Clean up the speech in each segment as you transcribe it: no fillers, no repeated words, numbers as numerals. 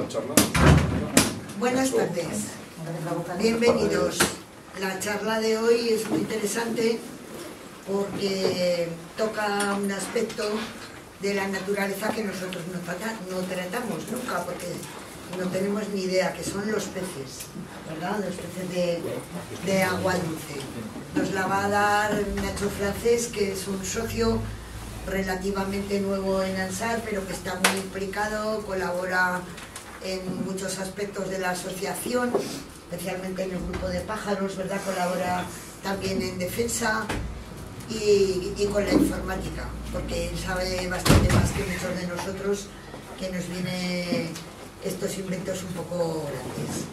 charla. Buenas tardes, bienvenidos. La charla de hoy es muy interesante porque toca un aspecto de la naturaleza que nosotros no tratamos nunca, porque no tenemos ni idea, que son los peces, ¿verdad? Los peces de agua dulce. Nos la va a dar Nacho Francés, que es un socio relativamente nuevo en ANSAR, pero que está muy implicado, colabora en muchos aspectos de la asociación, especialmente en el grupo de pájaros, ¿verdad? Colabora también en defensa y con la informática, porque él sabe bastante más que muchos de nosotros, que nos viene estos inventos un poco grandes.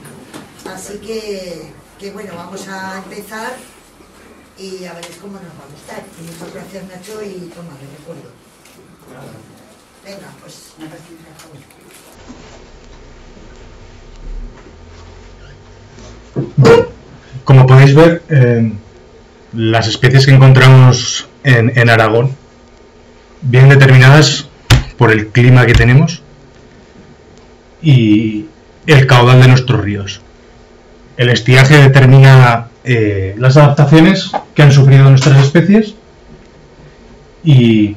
Así que bueno, vamos a empezar y a ver cómo nos va a gustar. Y muchas gracias, Nacho, y toma, le recuerdo. Venga, pues. Como podéis ver, las especies que encontramos en Aragón vienen determinadas por el clima que tenemos y el caudal de nuestros ríos. El estiaje determina las adaptaciones que han sufrido nuestras especies y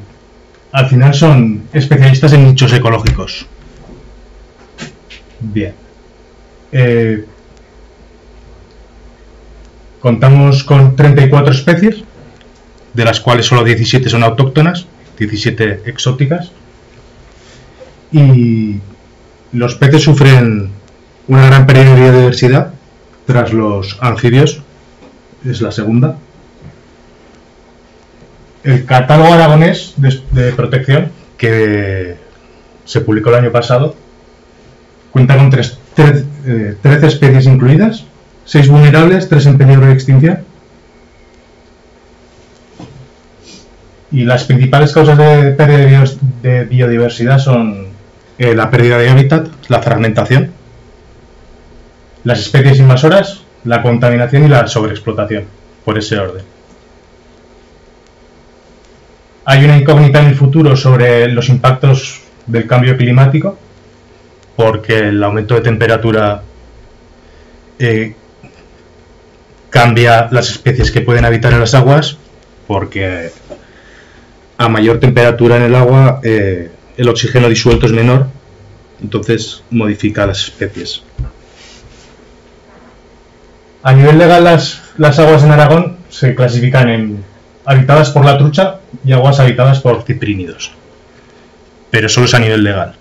al final son especialistas en nichos ecológicos. Bien. Contamos con 34 especies, de las cuales solo 17 son autóctonas, 17 exóticas, y los peces sufren una gran pérdida de biodiversidad tras los anfibios, es la segunda. El catálogo aragonés de protección, que se publicó el año pasado, cuenta con 13 especies incluidas, 6 vulnerables, 3 en peligro de extinción. Y las principales causas de pérdida de biodiversidad son la pérdida de hábitat, la fragmentación, las especies invasoras, la contaminación y la sobreexplotación, por ese orden. Hay una incógnita en el futuro sobre los impactos del cambio climático, porque el aumento de temperatura cambia las especies que pueden habitar en las aguas, porque a mayor temperatura en el agua el oxígeno disuelto es menor, entonces modifica las especies. A nivel legal, las aguas en Aragón se clasifican en habitadas por la trucha y aguas habitadas por ciprínidos, pero solo es a nivel legal.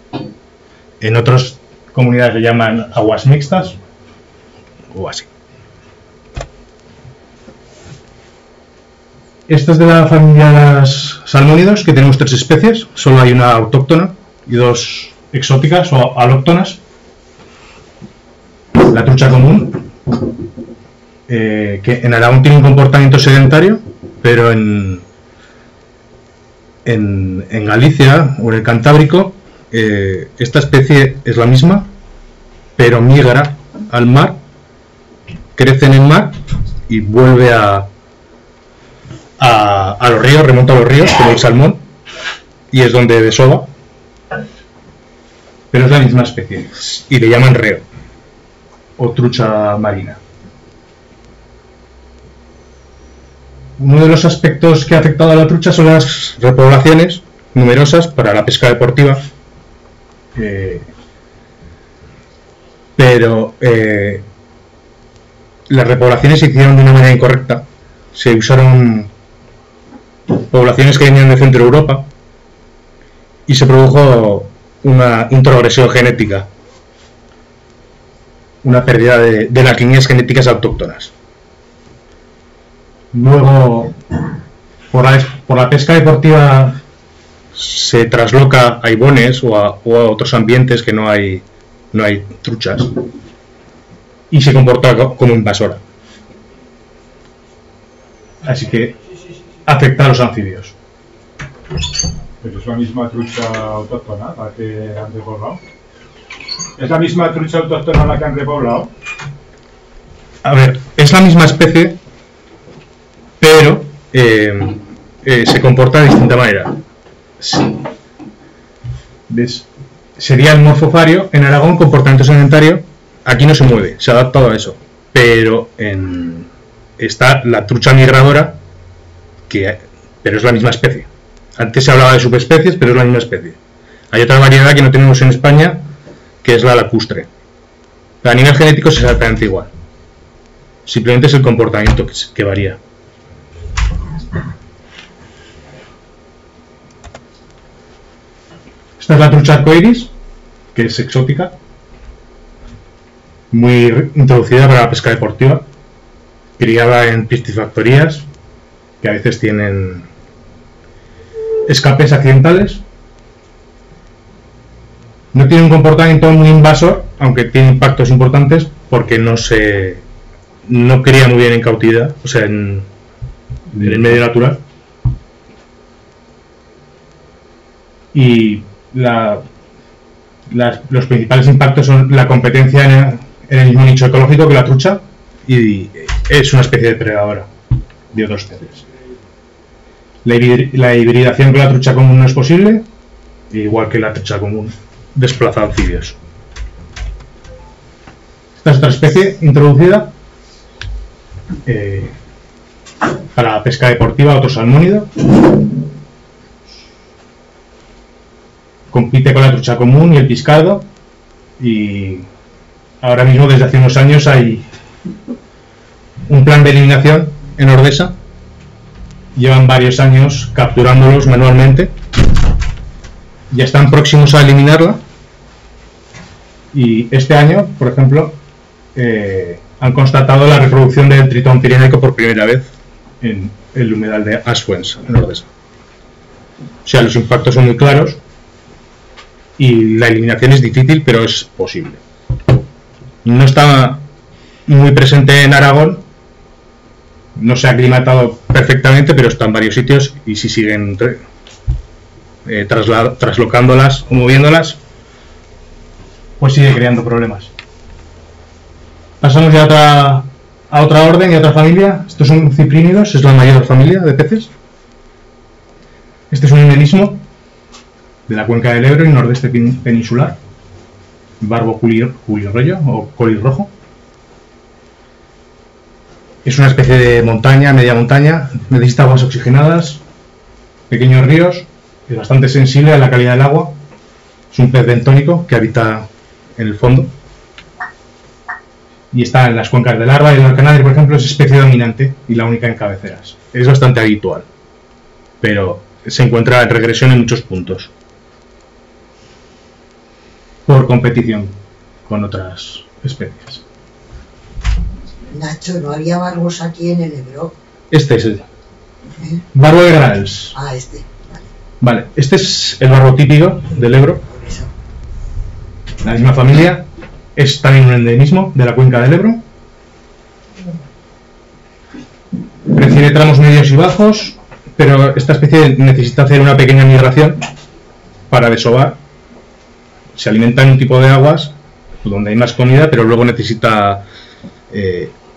En otras comunidades le llaman aguas mixtas o así. Esto es de la familia de los salmónidos, que tenemos 3 especies, solo hay una autóctona y 2 exóticas o alóctonas. La trucha común, que en Aragón tiene un comportamiento sedentario, pero en Galicia o en el Cantábrico esta especie es la misma, pero migra al mar, crece en el mar y vuelve a los ríos, remonta a los ríos, como el salmón, y es donde desova, pero es la misma especie y le llaman reo o trucha marina. Uno de los aspectos que ha afectado a la trucha son las repoblaciones numerosas para la pesca deportiva, pero las repoblaciones se hicieron de una manera incorrecta. Se usaron poblaciones que venían de Centro Europa y se produjo una introgresión genética, una pérdida de las líneas genéticas autóctonas. Luego, por la pesca deportiva se trasloca a ibones o a otros ambientes que no hay truchas y se comporta como invasora. Así que afecta a los anfibios. ¿Pero es la misma trucha autóctona la que han repoblado? ¿Es la misma trucha autóctona la que han repoblado? A ver, es la misma especie, pero se comporta de distinta manera. Sí. ¿Ves? sería el morfofario. En Aragón, comportamiento sedentario, aquí no se mueve, se ha adaptado a eso. Pero está la trucha migradora, pero es la misma especie. Antes se hablaba de subespecies, pero es la misma especie. Hay otra variedad que no tenemos en España, que es la lacustre. Pero a nivel genético es exactamente igual. Simplemente es el comportamiento que varía. Esta es la trucha arcoiris, que es exótica, muy introducida para la pesca deportiva, criada en piscifactorías, que a veces tienen escapes accidentales. No tiene un comportamiento muy invasor, aunque tiene impactos importantes, porque no cría muy bien en cautividad, o sea, en el medio natural. Y los principales impactos son la competencia en el mismo nicho ecológico que la trucha, y es una especie depredadora de otros peces. La hibridación con la trucha común no es posible, igual que la trucha común desplaza anfibios. Esta es otra especie introducida para la pesca deportiva, otro salmónido. Compite con la trucha común y el piscardo, y ahora mismo desde hace unos años hay un plan de eliminación en Ordesa. Llevan varios años capturándolos manualmente, ya están próximos a eliminarla, y este año, por ejemplo, han constatado la reproducción del tritón pirenaico por primera vez en el humedal de Asfuens, en Ordesa. O sea, los impactos son muy claros y la eliminación es difícil, pero es posible. No está muy presente en Aragón, no se ha aclimatado perfectamente, pero está en varios sitios, y si siguen traslocándolas o moviéndolas, pues sigue creando problemas. Pasamos ya a otra orden y a otra familia. Estos son ciprínidos, es la mayor familia de peces. Este es un endemismo de la cuenca del Ebro y nordeste peninsular, barbo culirroyo o colirrojo. Es una especie de montaña, media montaña, necesita aguas oxigenadas, pequeños ríos, es bastante sensible a la calidad del agua, es un pez bentónico que habita en el fondo y está en las cuencas del Arba y del Alcanadri, por ejemplo, es especie dominante y la única en cabeceras. Es bastante habitual, pero se encuentra en regresión en muchos puntos por competición con otras especies. Nacho, ¿no había barbos aquí en el Ebro? Este es el barbo de Granels. Ah, este, vale. Vale, este es el barbo típico del Ebro. Por eso. La misma familia, es también un endemismo de la cuenca del Ebro. Prefiere tramos medios y bajos, pero esta especie necesita hacer una pequeña migración para desovar. Se alimenta en un tipo de aguas donde hay más comida, pero luego necesita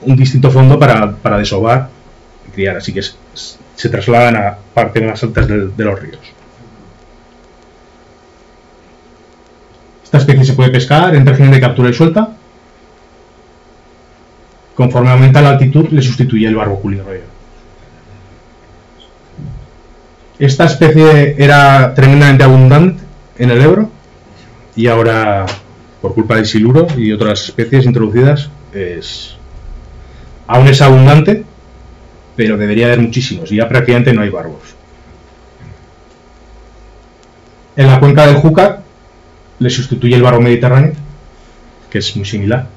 un distinto fondo para desovar y criar, así que se trasladan a partes más altas de los ríos. Esta especie se puede pescar en régimen de captura y suelta. Conforme aumenta la altitud, le sustituye el barbo culirroyo. Esta especie era tremendamente abundante en el Ebro y ahora, por culpa del siluro y otras especies introducidas, aún es abundante, pero debería haber muchísimos y ya prácticamente no hay barbos. En la cuenca del Júcar le sustituye el barbo mediterráneo, que es muy similar,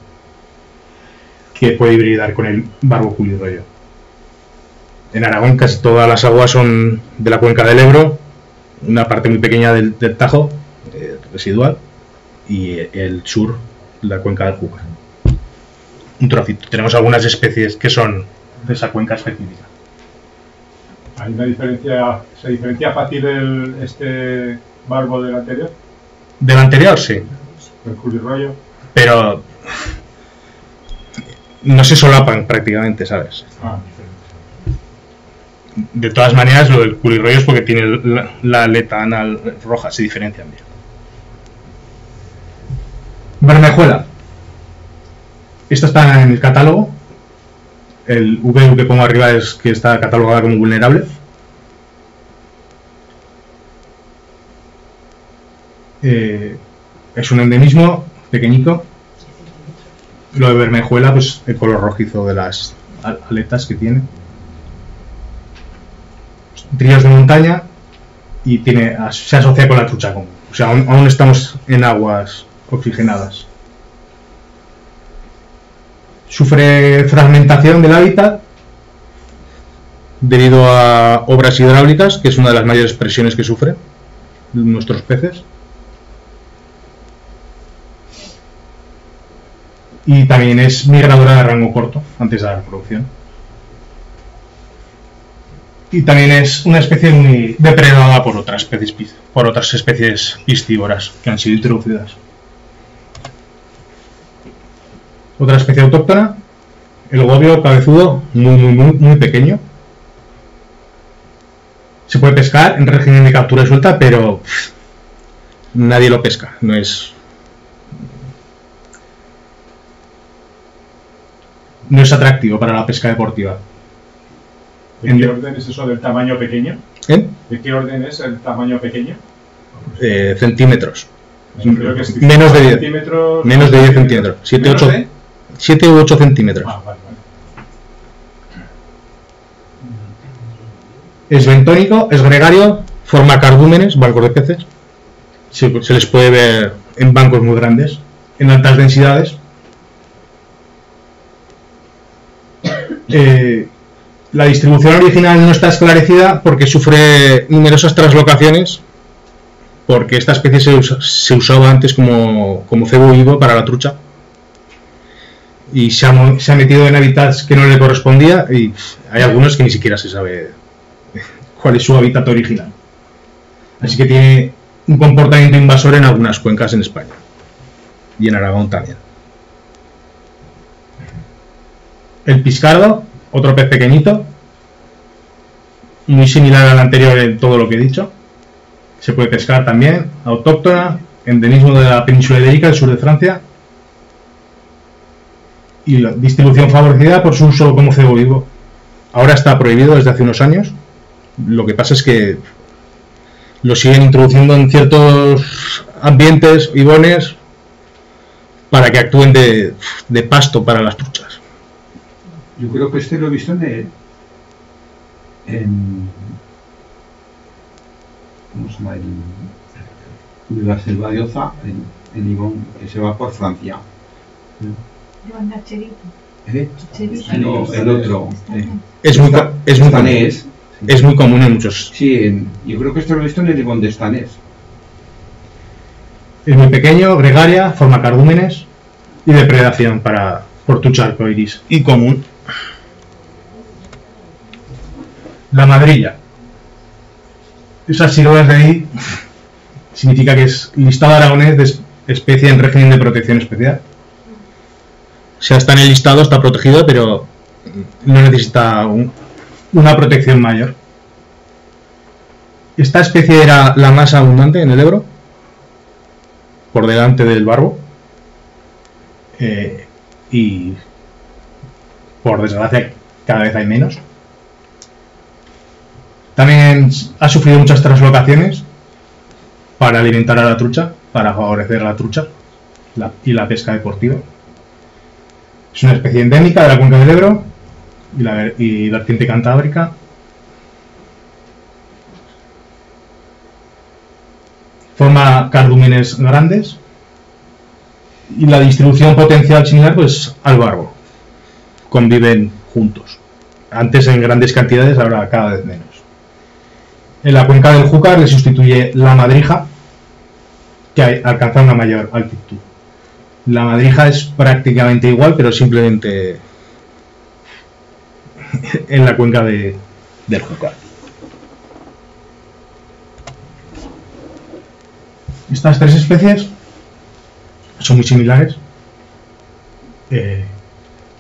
que puede hibridar con el barbo culirroyo. En Aragón casi todas las aguas son de la cuenca del Ebro, una parte muy pequeña del Tajo, residual, y el sur, la cuenca del Júcar. Un trocito. Tenemos algunas especies que son de esa cuenca específica. ¿Hay una diferencia? ¿Se diferencia fácil este barbo del anterior? Del anterior, sí. ¿El culirroyo? Pero no se solapan prácticamente, ¿sabes? Ah, diferente. De todas maneras, lo del culirroyo es porque tiene la aleta anal roja, se diferencian bien. Bermejuela. Esta está en el catálogo. El VU que pongo arriba es que está catalogada como vulnerable. Es un endemismo pequeñito. Lo de Bermejuela, pues el color rojizo de las aletas que tiene. Ríos de montaña y se asocia con la trucha común. O sea, aún estamos en aguas oxigenadas. Sufre fragmentación del hábitat debido a obras hidráulicas, que es una de las mayores presiones que sufren nuestros peces. Y también es migradora de rango corto antes de la reproducción. Y también es una especie muy depredada por otras especies piscívoras que han sido introducidas. Otra especie autóctona, el gobio cabezudo, muy pequeño. Se puede pescar en régimen de captura y suelta, pero nadie lo pesca. No es atractivo para la pesca deportiva. ¿De qué orden es eso del tamaño pequeño? ¿Eh? ¿De qué orden es el tamaño pequeño? Centímetros. Creo que es Menos de 10 centímetros. Menos de 10 centímetros. 7 u 8 centímetros. Vale. Es bentónico, es gregario, forma cardúmenes, bancos de peces. Se les puede ver en bancos muy grandes, en altas densidades. La distribución original no está esclarecida porque sufre numerosas translocaciones, porque esta especie se usaba antes como cebo vivo para la trucha y se ha metido en hábitats que no le correspondía, y hay algunos que ni siquiera se sabe cuál es su hábitat original. Así que tiene un comportamiento invasor en algunas cuencas en España y en Aragón también. El piscardo, otro pez pequeñito, muy similar al anterior en todo lo que he dicho. Se puede pescar también, autóctona, endemismo de la península ibérica, del sur de Francia, y la distribución favorecida por su uso como cebo vivo. Ahora está prohibido desde hace unos años. Lo que pasa es que lo siguen introduciendo en ciertos ambientes ibones para que actúen de pasto para las truchas. Yo creo que este lo he visto ¿cómo se llama? De la selva de Oza, en Ibón, que se va por Francia. No, el otro. Es muy común en muchos. Sí, yo creo que esto lo he visto en el Ibón de Estanés. Es muy pequeño, gregaria, forma cardúmenes y depredación por trucha arcoiris y común. La madrilla. Esas siglas de ahí significa que es listado aragonés de especie en régimen de protección especial. O sea, está en el listado, está protegido, pero no necesita una protección mayor. Esta especie era la más abundante en el Ebro, por delante del barbo, y por desgracia cada vez hay menos. También ha sufrido muchas translocaciones para alimentar a la trucha, para favorecer a la trucha y la pesca deportiva. Es una especie endémica de la cuenca del Ebro y vertiente cantábrica. Forma cardúmenes grandes y la distribución potencial similar pues al barbo. Conviven juntos. Antes en grandes cantidades, ahora cada vez menos. En la cuenca del Júcar le sustituye la madrija, que alcanza una mayor altitud. La madrija es prácticamente igual, pero simplemente en la cuenca del Júcar. Estas tres especies son muy similares.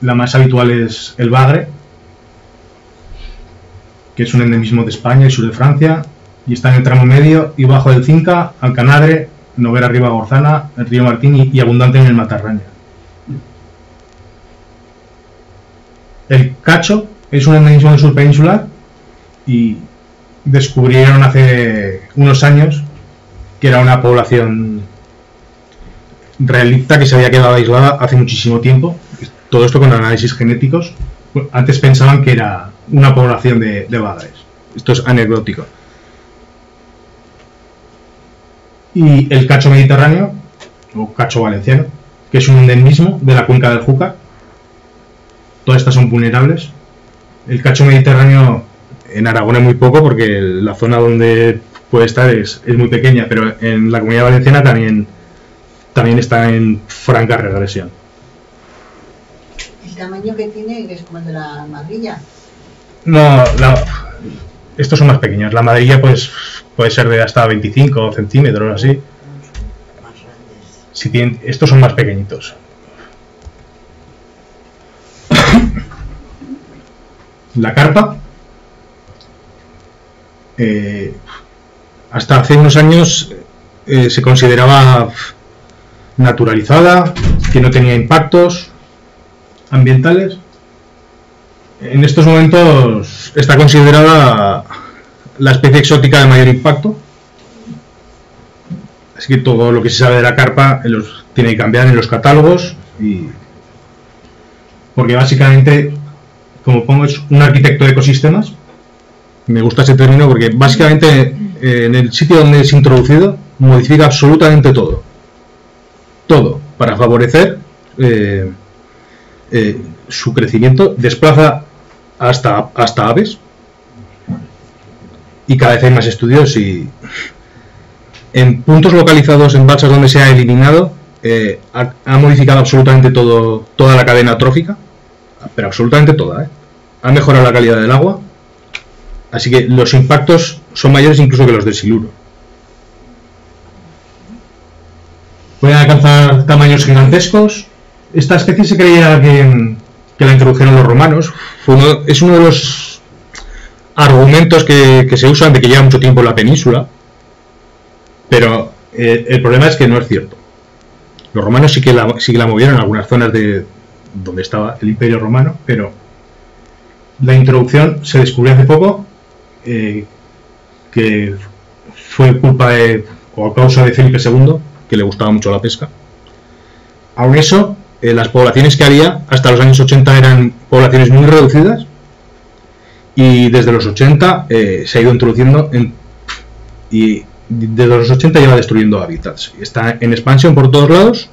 La más habitual es el bagre, que es un endemismo de España y sur de Francia, y está en el tramo medio y bajo del Cinca, Alcanadre Noguera Ribagorzana, el río Martín y abundante en el Matarraña. El cacho es un endemismo del sur peninsular y descubrieron hace unos años que era una población relicta que se había quedado aislada hace muchísimo tiempo. Todo esto con análisis genéticos. Antes pensaban que era una población de bagres. Esto es anecdótico. Y el cacho mediterráneo, o cacho valenciano, que es un endemismo de la cuenca del Júcar. Todas estas son vulnerables. El cacho mediterráneo en Aragón es muy poco porque la zona donde puede estar es muy pequeña, pero en la Comunidad Valenciana también está en franca regresión. ¿El tamaño que tiene es como el de la madrilla? No, estos son más pequeños. La madrilla pues puede ser de hasta 25 centímetros, así. Más grandes. Estos son más pequeñitos. La carpa, hasta hace unos años se consideraba naturalizada, que no tenía impactos ambientales. En estos momentos está considerada la especie exótica de mayor impacto, así que todo lo que se sabe de la carpa tiene que cambiar en los catálogos, porque básicamente, como pongo, es un arquitecto de ecosistemas. Me gusta ese término porque básicamente en el sitio donde es introducido modifica absolutamente todo para favorecer su crecimiento. Desplaza hasta aves, y cada vez hay más estudios, y en puntos localizados en balsas donde se ha eliminado ha modificado absolutamente toda la cadena trófica, pero absolutamente toda, ha mejorado la calidad del agua, así que los impactos son mayores incluso que los del siluro. Pueden alcanzar tamaños gigantescos. Esta especie se creía que la introdujeron los romanos. Es uno de los argumentos que se usan de que lleva mucho tiempo en la península, pero el problema es que no es cierto. Los romanos sí que la movieron en algunas zonas de donde estaba el Imperio Romano, pero la introducción se descubrió hace poco, que fue culpa o a causa de Felipe II, que le gustaba mucho la pesca. Aun eso, las poblaciones que había hasta los años 80 eran poblaciones muy reducidas, y desde los 80 se ha ido introduciendo y desde los 80 lleva destruyendo hábitats. Está en expansión por todos lados.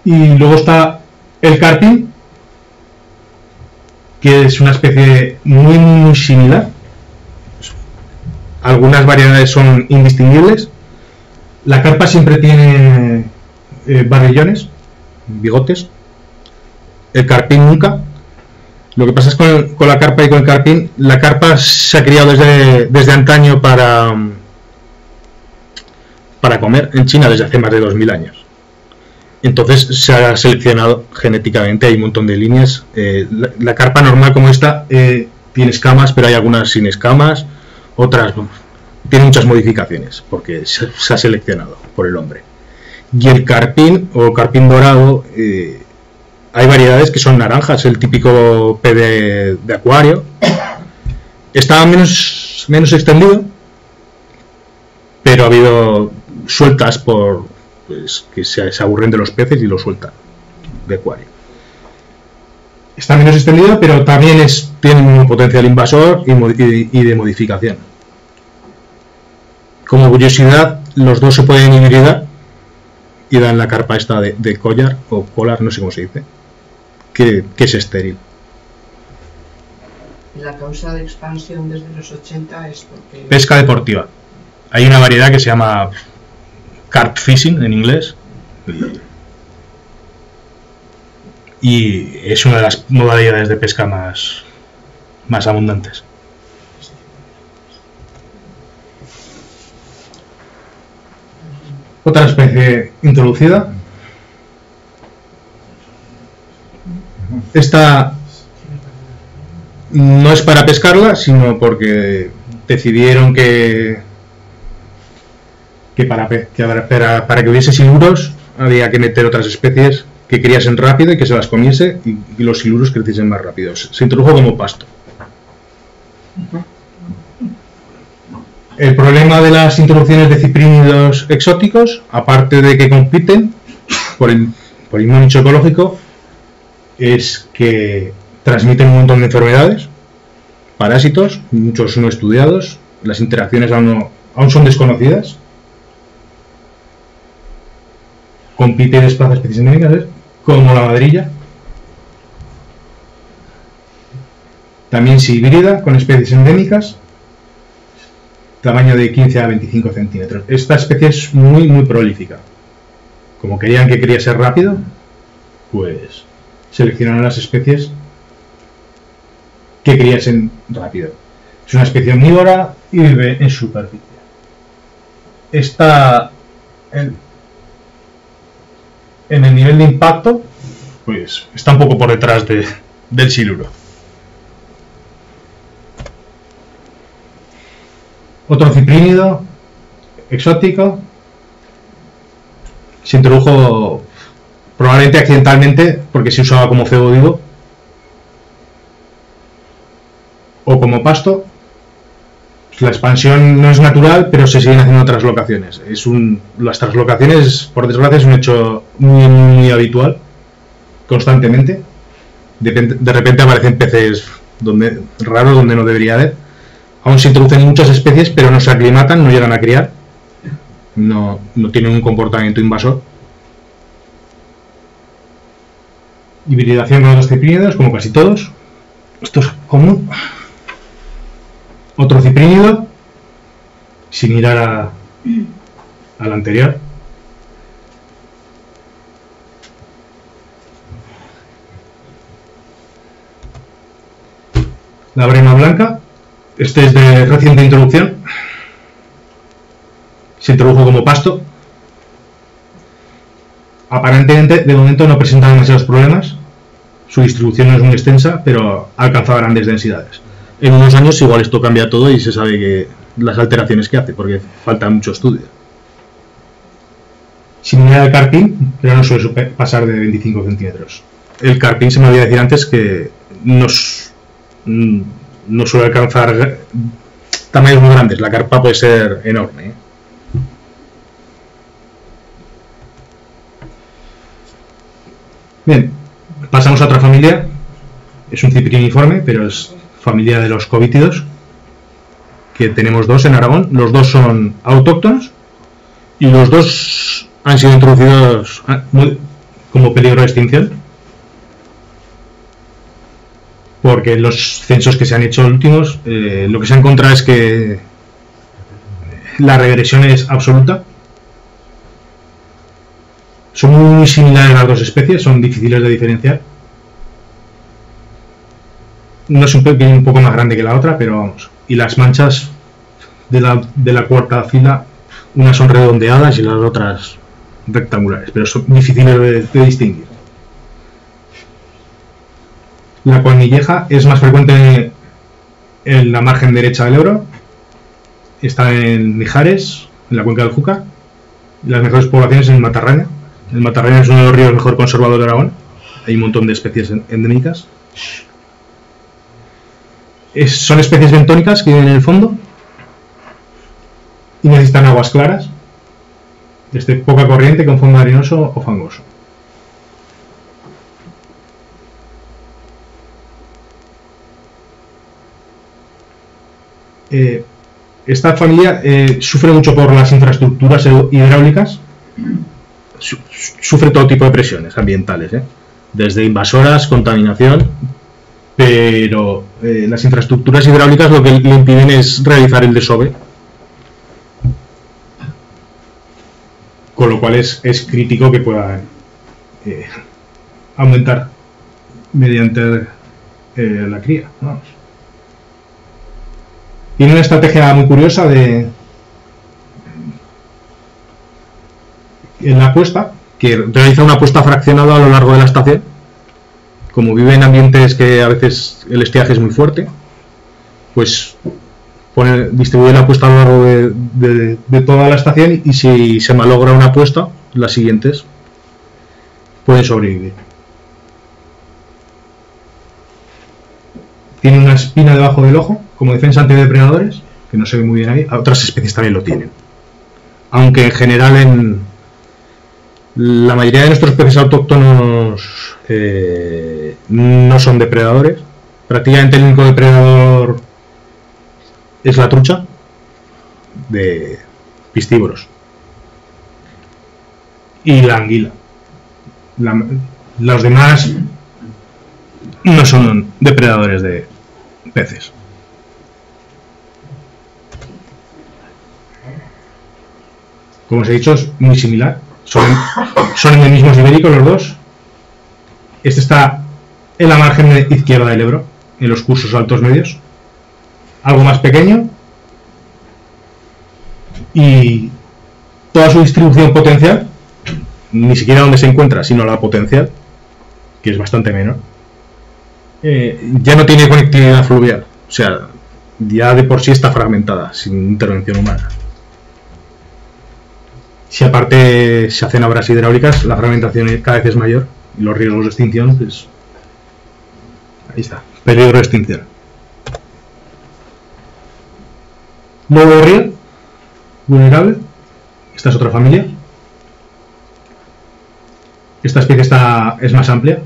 Y luego está el carpín, que es una especie muy similar. Algunas variedades son indistinguibles. La carpa siempre tiene barrillones, bigotes. El carpín nunca. Lo que pasa es con la carpa y con el carpín, la carpa se ha criado desde antaño para comer en China desde hace más de 2000 años. Entonces se ha seleccionado genéticamente, hay un montón de líneas. La carpa normal como esta tiene escamas, pero hay algunas sin escamas, otras tiene muchas modificaciones porque se ha seleccionado por el hombre. Y el carpín o carpín dorado, hay variedades que son naranjas, el típico pez de acuario. Está menos extendido, pero ha habido sueltas que se aburren de los peces y lo sueltan de acuario. Está menos extendido, pero también tiene un potencial invasor y de modificación. Como curiosidad, los dos se pueden hibridar y dan la carpa esta de collar o collar, no sé cómo se dice, que es estéril. La causa de expansión desde los 80 es porque... Pesca deportiva. Hay una variedad que se llama carp fishing en inglés, y es una de las modalidades de pesca más abundantes. Otra especie introducida. Esta no es para pescarla, sino porque decidieron que que para que hubiese siluros había que meter otras especies que criasen rápido y que se las comiese y los siluros creciesen más rápido. Se introdujo como pasto. El problema de las introducciones de ciprínidos exóticos, aparte de que compiten por el mismo nicho ecológico, es que transmiten un montón de enfermedades, parásitos, muchos no estudiados, las interacciones aún son desconocidas. Compite y desplaza especies endémicas, como la madrilla. También se hibrida con especies endémicas, tamaño de 15 a 25 centímetros. Esta especie es muy prolífica. Como querían que quería ser rápido, pues seleccionaron las especies que criasen rápido. Es una especie omnívora y vive en superficie. Está en el nivel de impacto, pues está un poco por detrás del siluro. Otro ciprínido exótico se introdujo probablemente accidentalmente porque se usaba como cebo vivo o como pasto. La expansión no es natural, pero se siguen haciendo translocaciones. Las translocaciones, por desgracia, es un hecho muy habitual, constantemente. De repente aparecen peces raros donde no debería haber. Aún se introducen muchas especies, pero no se aclimatan, no llegan a criar. No tienen un comportamiento invasor. Hibridación con otros ciprínidos, como casi todos. Esto es común. Otro ciprínido, sin mirar al anterior. La brema blanca, este es de reciente introducción. Se introdujo como pasto. Aparentemente, de momento no presenta demasiados problemas. Su distribución no es muy extensa, pero ha alcanzado grandes densidades. En unos años igual esto cambia todo y se sabe que las alteraciones que hace, porque falta mucho estudio. Similar al carpín, pero no suele pasar de 25 centímetros. El carpín, se me olvidó decir antes, que no suele alcanzar tamaños muy grandes. La carpa puede ser enorme. Bien, pasamos a otra familia. Es un cipriniforme, pero es familia de los covítidos, que tenemos dos en Aragón. Los dos son autóctonos y los dos han sido introducidos como peligro de extinción, porque los censos que se han hecho últimos, lo que se ha encontrado es que la regresión es absoluta. Son muy similares las dos especies, son difíciles de diferenciar. No es un poco más grande que la otra, pero vamos. Y las manchas de la cuarta fila, unas son redondeadas y las otras rectangulares, pero son difíciles de distinguir. La cuernilleja es más frecuente en la margen derecha del Ebro. Está en Mijares, en la cuenca del Júcar. Las mejores poblaciones en Matarraña. El Matarraña es uno de los ríos mejor conservados de Aragón. Hay un montón de especies endémicas. Son especies bentónicas que viven en el fondo y necesitan aguas claras, desde poca corriente, con fondo arenoso o fangoso. Esta familia sufre mucho por las infraestructuras hidráulicas, sufre todo tipo de presiones ambientales, desde invasoras, contaminación, pero las infraestructuras hidráulicas lo que le impiden es realizar el desove, con lo cual es crítico que pueda aumentar mediante la cría. Vamos. Tiene una estrategia muy curiosa en la puesta, que realiza una puesta fraccionada a lo largo de la estación. Como vive en ambientes que a veces el estiaje es muy fuerte, pues distribuye la apuesta a lo largo de toda la estación, y si se malogra una apuesta, las siguientes pueden sobrevivir. Tiene una espina debajo del ojo como defensa ante depredadores, que no se ve muy bien ahí. Otras especies también lo tienen, aunque en general en la mayoría de nuestros peces autóctonos no son depredadores. Prácticamente el único depredador es la trucha de piscívoros y la anguila. Los demás no son depredadores de peces. Como os he dicho, es muy similar. Son endemismos ibéricos los dos. Este está en la margen izquierda del Ebro, en los cursos altos medios. Algo más pequeño. Y toda su distribución potencial, ni siquiera donde se encuentra, sino la potencial, que es bastante menor, ya no tiene conectividad fluvial. O sea, ya de por sí está fragmentada, sin intervención humana. Si aparte se hacen obras hidráulicas, la fragmentación cada vez es mayor y los riesgos de extinción, pues ahí está, peligro de extinción. Lobo de río, vulnerable. Esta es otra familia. Esta especie es más amplia.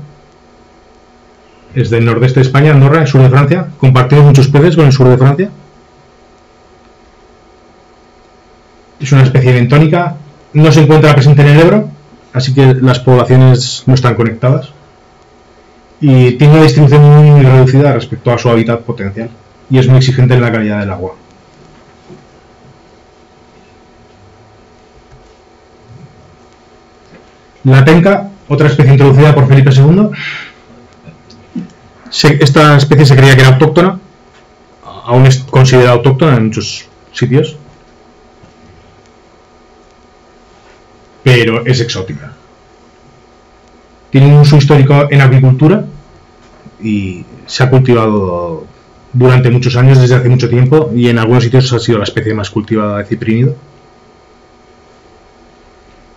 Es del nordeste de España, Andorra, el sur de Francia. Compartimos muchos peces con el sur de Francia. Es una especie bentónica. No se encuentra presente en el Ebro, así que las poblaciones no están conectadas. Y tiene una distribución muy reducida respecto a su hábitat potencial. Y es muy exigente en la calidad del agua. La penca, otra especie introducida por Felipe II. Esta especie se creía que era autóctona, aún es considerada autóctona en muchos sitios, pero es exótica. Tiene un uso histórico en agricultura y se ha cultivado durante muchos años, desde hace mucho tiempo, y en algunos sitios ha sido la especie más cultivada de ciprínido.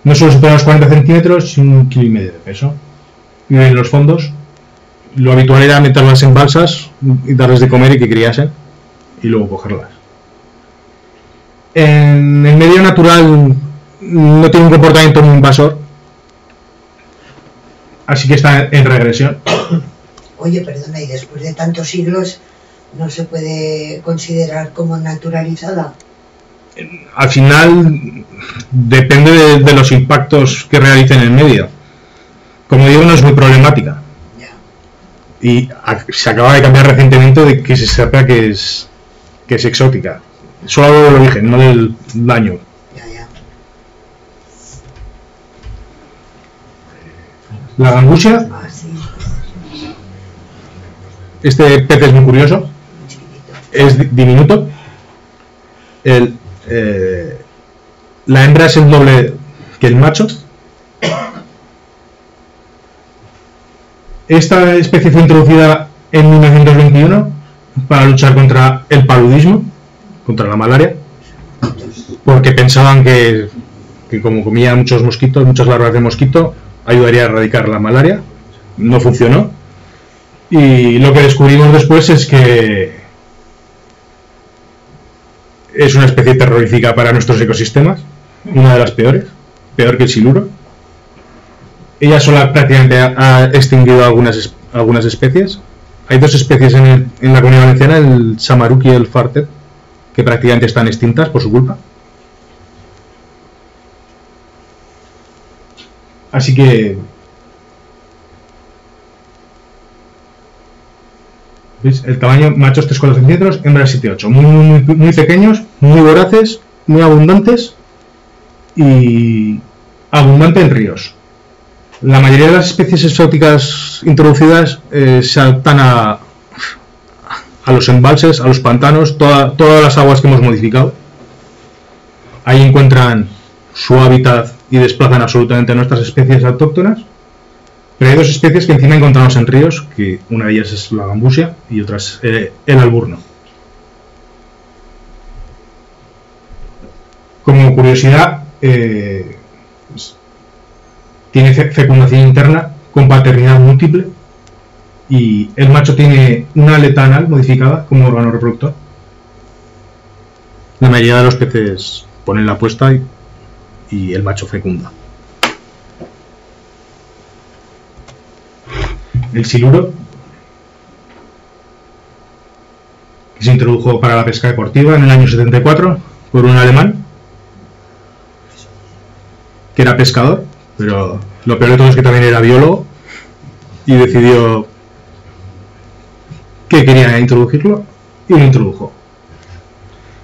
No suele superar los 40 centímetros y 1,5 kg de peso. Vive en los fondos. Lo habitual era meterlas en balsas y darles de comer y que criasen, y luego cogerlas. En el medio natural no tiene un comportamiento muy invasor, así que está en regresión. Oye, perdona, y después de tantos siglos no se puede considerar como naturalizada. Al final depende de los impactos que realicen en el medio. Como digo, no es muy problemática. Y se acaba de cambiar recientemente de que se sepa que es exótica. Solo hablo del origen, no del daño. La gambusia. Este pez es muy curioso. Es diminuto. La hembra es el doble que el macho. Esta especie fue introducida en 1921 para luchar contra el paludismo, contra la malaria, porque pensaban que como comía muchos mosquitos, muchas larvas de mosquito, ayudaría a erradicar la malaria. No funcionó. Y lo que descubrimos después es que es una especie terrorífica para nuestros ecosistemas, una de las peores, peor que el siluro. Ella sola prácticamente ha extinguido algunas especies. Hay dos especies en la Comunidad Valenciana, el samaruc y el fartet, que prácticamente están extintas por su culpa. Así que ¿veis? El tamaño, machos 3-4 centímetros, hembras 7-8, muy pequeños, muy voraces, muy abundantes y abundante en ríos. La mayoría de las especies exóticas introducidas se adaptan a los embalses, a los pantanos, todas las aguas que hemos modificado. Ahí encuentran su hábitat y desplazan absolutamente a nuestras especies autóctonas. Pero hay dos especies que encima encontramos en ríos, que una de ellas es la gambusia y otra es el alburno. curiosidad, tiene fecundación interna con paternidad múltiple y el macho tiene una aleta anal modificada como órgano reproductor. La mayoría de los peces ponen la puesta y el macho fecunda. El siluro, que se introdujo para la pesca deportiva en el año 74 por un alemán que era pescador, pero lo peor de todo es que también era biólogo y decidió que quería introducirlo y lo introdujo.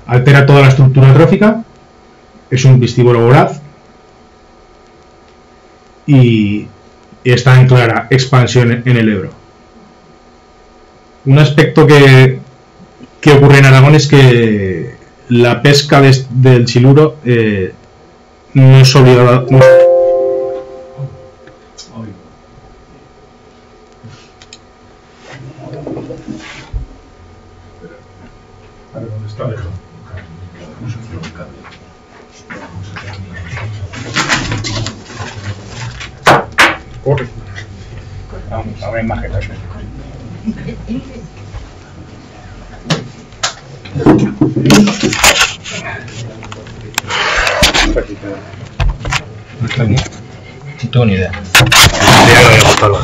Altera toda la estructura trófica, es un piscívoro voraz y está en clara expansión en el Ebro. Un aspecto que ocurre en Aragón es que la pesca del siluro no es obligada. Vamos a ver maquetas. No está aquí. No tengo ni idea. Ya lo había gustado.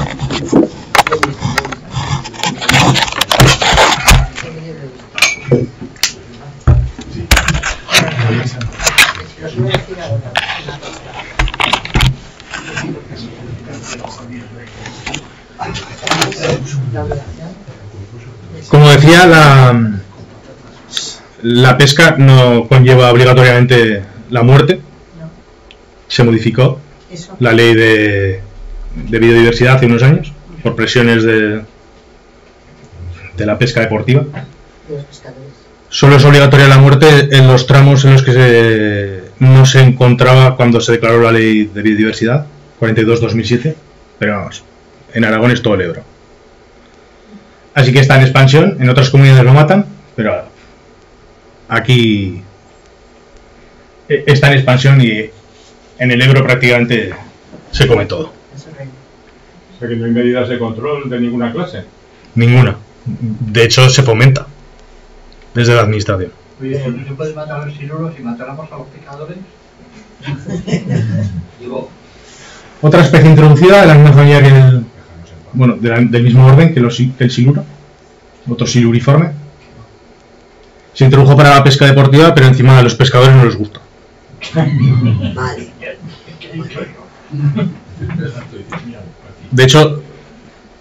Como decía, la pesca no conlleva obligatoriamente la muerte. Se modificó la ley de biodiversidad hace unos años por presiones de la pesca deportiva. Solo es obligatoria la muerte en los tramos en los que no se encontraba cuando se declaró la ley de biodiversidad 42-2007, pero vamos, en Aragón es todo el Ebro. Así que está en expansión, en otras comunidades lo matan, pero aquí está en expansión y en el Ebro prácticamente se come todo. O sea que no hay medidas de control de ninguna clase. Ninguna. De hecho, se fomenta desde la administración. Oye, ¿no se puede matar a los siluros y matáramos a los picadores? Otra especie introducida de la misma familia que del mismo orden que el siluro, otro siluriforme, se introdujo para la pesca deportiva, pero encima a los pescadores no les gusta. Vale. De hecho,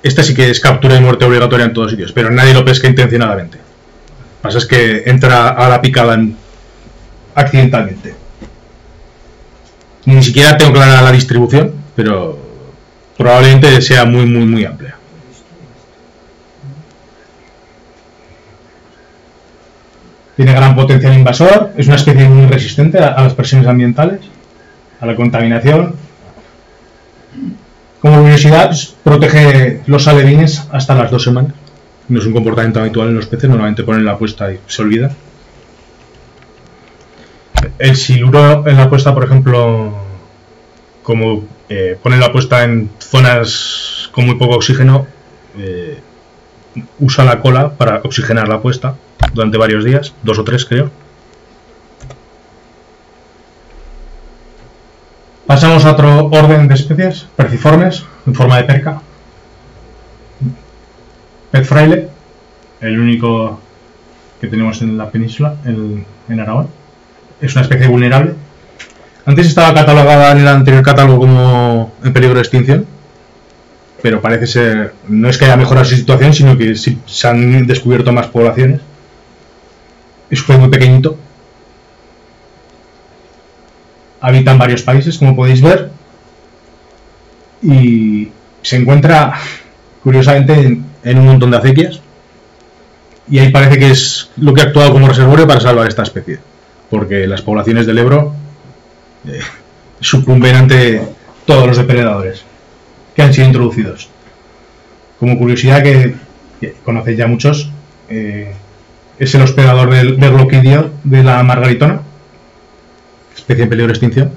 esta sí que es captura y muerte obligatoria en todos sitios, pero nadie lo pesca intencionadamente. Lo que pasa es que entra a la picada accidentalmente. Ni siquiera tengo clara la distribución, pero probablemente sea muy amplia. Tiene gran potencial invasor, es una especie muy resistente a las presiones ambientales, a la contaminación. Como curiosidad, protege los alevines hasta las 2 semanas. No es un comportamiento habitual en los peces, normalmente ponen la puesta y se olvida. El siluro en la puesta, por ejemplo, como ponen la puesta en zonas con muy poco oxígeno, usa la cola para oxigenar la puesta durante varios días, 2 o 3 creo. Pasamos a otro orden de especies, perciformes, en forma de perca. Pez fraile, el único que tenemos en la península, en Aragón. Es una especie vulnerable. Antes estaba catalogada en el anterior catálogo como en peligro de extinción, pero parece ser, no es que haya mejorado su situación, sino que se han descubierto más poblaciones. Es un pez muy pequeñito. Habita en varios países, como podéis ver, y se encuentra, curiosamente, en un montón de acequias, y ahí parece que es lo que ha actuado como reservorio para salvar esta especie, porque las poblaciones del Ebro sucumben ante todos los depredadores que han sido introducidos. Como curiosidad que conocéis ya muchos, es el hospedador del gloquidio de la margaritona. especie en peligro de extinción.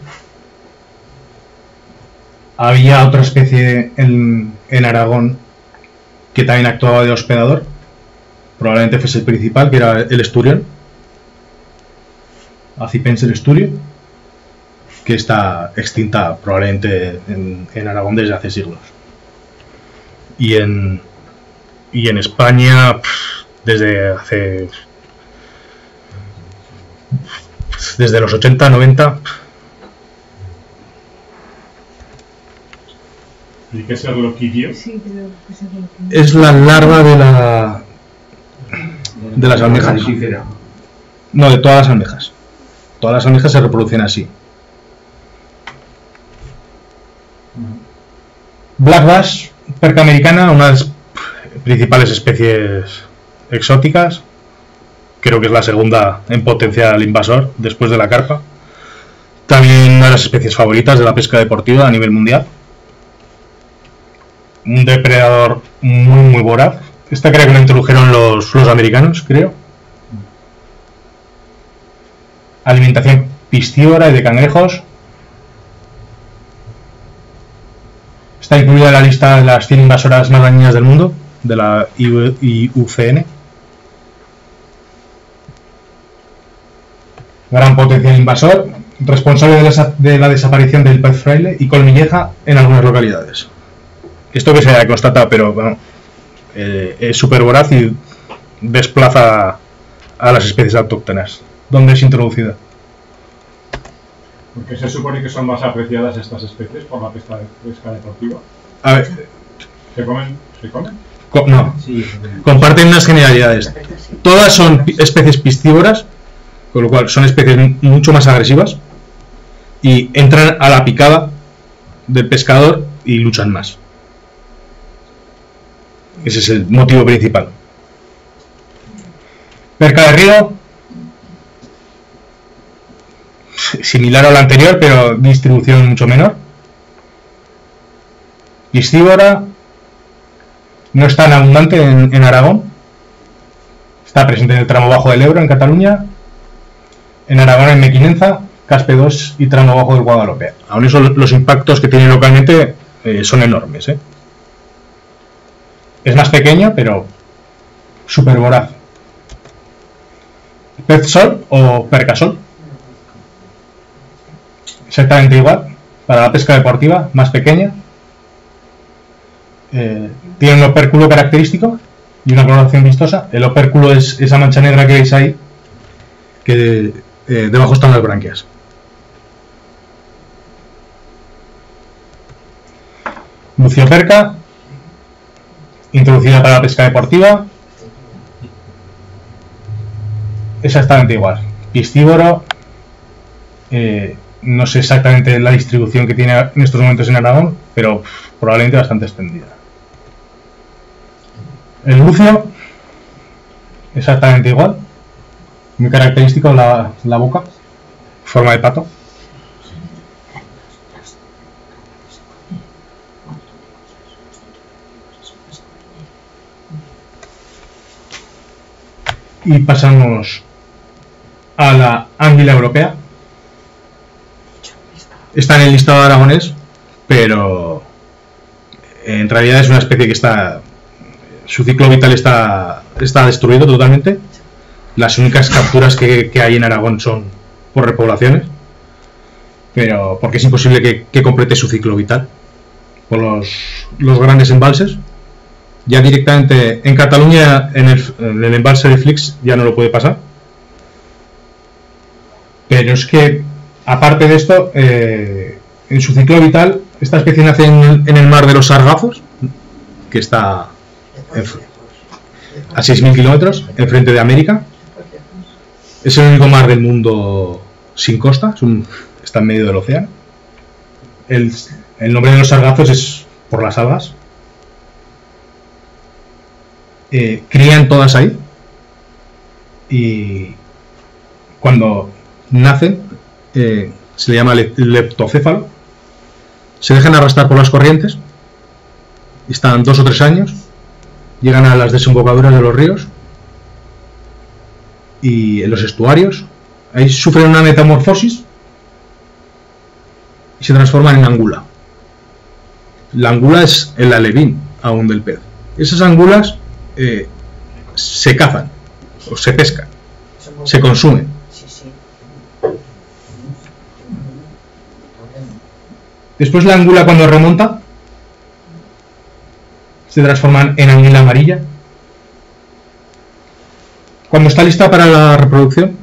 Había otra especie en Aragón que también actuaba de hospedador, probablemente fuese el principal, que era el esturión, Acipense el esturio, que está extinta probablemente en Aragón desde hace siglos. Y en España desde los 80, 90. ¿Y qué es el loquidio? Sí, creo que es el loquidio. Es la larva de las almejas. No, de todas las almejas. Todas las almejas se reproducen así. Black Bass, perca americana, una de las principales especies exóticas. Creo que es la segunda en potencial invasor después de la carpa. También una de las especies favoritas de la pesca deportiva a nivel mundial. Un depredador muy voraz. Esta creo que la introdujeron los americanos, creo. Alimentación piscívora y de cangrejos. Está incluida en la lista de las 100 invasoras más dañinas del mundo, de la IUCN. Gran potencial invasor, responsable de la desaparición del pez fraile y colmilleja en algunas localidades. Esto que se haya constatado, pero bueno, es súper voraz y desplaza a las especies autóctonas. ¿Dónde es introducida? Porque se supone que son más apreciadas estas especies por la pesca deportiva. A ver. ¿Se comen? No. Comparten unas generalidades. Todas son especies piscívoras, con lo cual son especies mucho más agresivas y entran a la picada del pescador y luchan más. Ese es el motivo principal. Perca de río, similar a la anterior, pero distribución mucho menor. Piscívora, no es tan abundante en Aragón. Está presente en el tramo bajo del Ebro, en Cataluña. En Aragón, en Mequinenza, Caspe 2 y tramo bajo del Guadalopea. Aún eso, los impactos que tiene localmente son enormes. Es más pequeña, pero súper voraz. Pez sol o percasol. Exactamente igual, para la pesca deportiva, más pequeña. Tiene un opérculo característico y una coloración vistosa. El opérculo es esa mancha negra que veis ahí, que debajo están las branquias. Lucioperca, introducida para la pesca deportiva. Exactamente igual. Piscívoro. No sé exactamente la distribución que tiene en estos momentos en Aragón, pero probablemente bastante extendida. El lucio, exactamente igual. Muy característico la boca, forma de pato. Y pasamos a la anguila europea. Está en el listado aragonés, pero en realidad es una especie que su ciclo vital está destruido totalmente. Las únicas capturas que hay en Aragón son por repoblaciones, pero porque es imposible que complete su ciclo vital por los grandes embalses. Ya directamente en Cataluña, en el embalse de Flix, ya no lo puede pasar. Pero es que, aparte de esto, en su ciclo vital, esta especie nace en el mar de los Sargazos, que está a 6.000 kilómetros, enfrente de América. Es el único mar del mundo sin costa, está en medio del océano. El nombre de los Sargazos es por las algas. Crían todas ahí y cuando nacen se le llama leptocéfalo, se dejan arrastrar por las corrientes, están 2 o 3 años, llegan a las desembocaduras de los ríos y en los estuarios ahí sufren una metamorfosis y se transforman en angula. La angula es el alevín aún del pez. Esas angulas se cazan o se pescan, se consumen. Sí, sí. Después la angula, cuando remonta, se transforman en anguila amarilla. Cuando está lista para la reproducción,